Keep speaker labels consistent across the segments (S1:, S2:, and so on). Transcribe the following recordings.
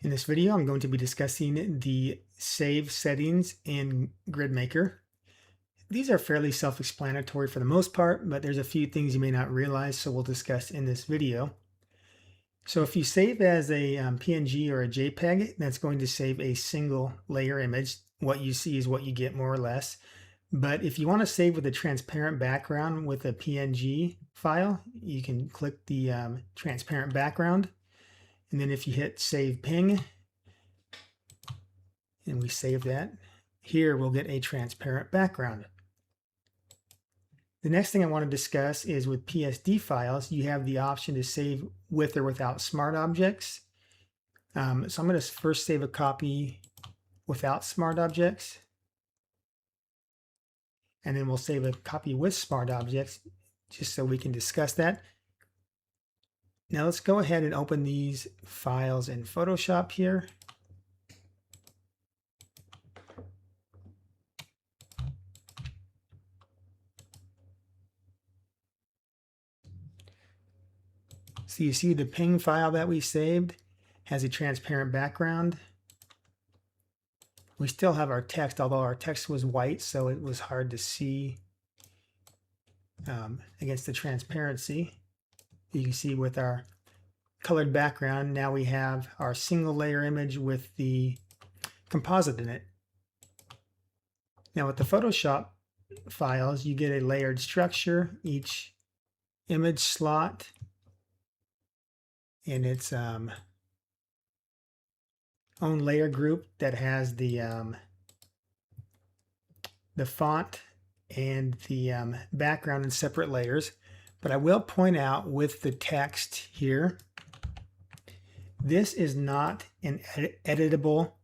S1: In this video, I'm going to be discussing the save settings in GridMaker. These are fairly self-explanatory for the most part, but there's a few things you may not realize, so we'll discuss in this video. So if you save as a PNG or a JPEG, that's going to save a single layer image. What you see is what you get, more or less. But if you want to save with a transparent background with a PNG file, you can click the transparent background. And then if you hit save ping, and we save that, here we'll get a transparent background. The next thing I want to discuss is with PSD files, you have the option to save with or without smart objects. So I'm going to first save a copy without smart objects. And then we'll save a copy with smart objects just so we can discuss that. Now let's go ahead and open these files in Photoshop here. So you see the ping file that we saved has a transparent background. We still have our text, although our text was white, so it was hard to see against the transparency. You can see with our colored background, now we have our single layer image with the composite in it. Now with the Photoshop files, you get a layered structure, each image slot in its own layer group that has the font and the background in separate layers. But I will point out with the text here, this is not an editable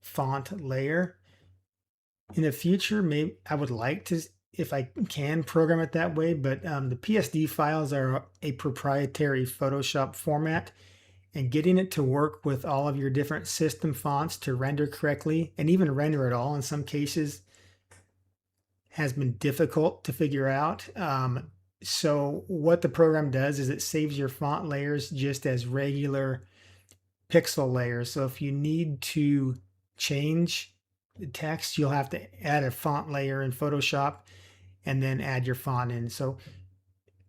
S1: font layer. In the future, maybe I would like to, if I can, program it that way, but the PSD files are a proprietary Photoshop format, and getting it to work with all of your different system fonts to render correctly, and even render at all in some cases, has been difficult to figure out. So what the program does is it saves your font layers just as regular pixel layers. So if you need to change the text, you'll have to add a font layer in Photoshop and then add your font in. So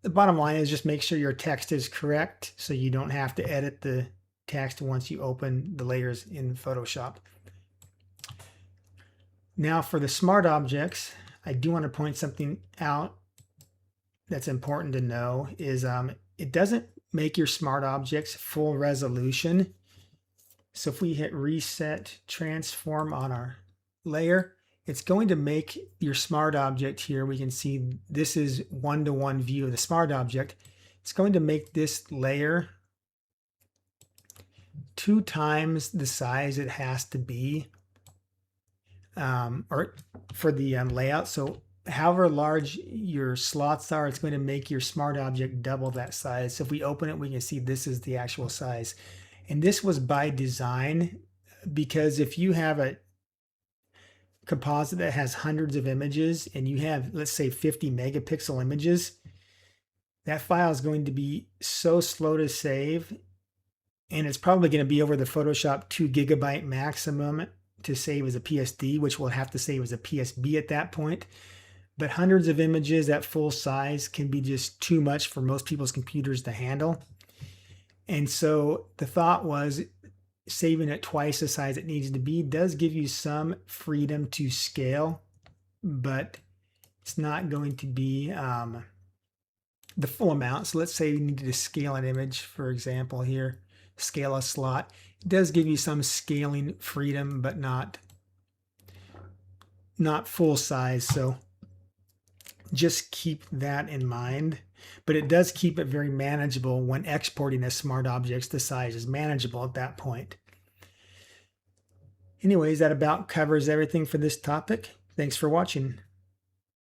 S1: the bottom line is just make sure your text is correct so you don't have to edit the text once you open the layers in Photoshop. Now for the smart objects, I do want to point something out that's important to know is it doesn't make your smart objects full resolution. So if we hit reset transform on our layer, it's going to make your smart object here. We can see this is one-to-one view of the smart object. It's going to make this layer 2 times the size it has to be or for the layout. So however large your slots are, it's going to make your smart object double that size. So if we open it, we can see this is the actual size. And this was by design, because if you have a composite that has hundreds of images and you have, let's say, 50 megapixel images, that file is going to be so slow to save, and it's probably going to be over the Photoshop 2 gigabyte maximum to save as a PSD, which we'll have to save as a PSB at that point. But hundreds of images at full size can be just too much for most people's computers to handle. And so the thought was saving it twice the size it needs to be does give you some freedom to scale, but it's not going to be the full amount. So let's say you needed to scale an image, for example, here, scale a slot. It does give you some scaling freedom, but not full size. So just keep that in mind. But it does keep it very manageable when exporting as smart objects. The size is manageable at that point. Anyways, that about covers everything for this topic. Thanks for watching.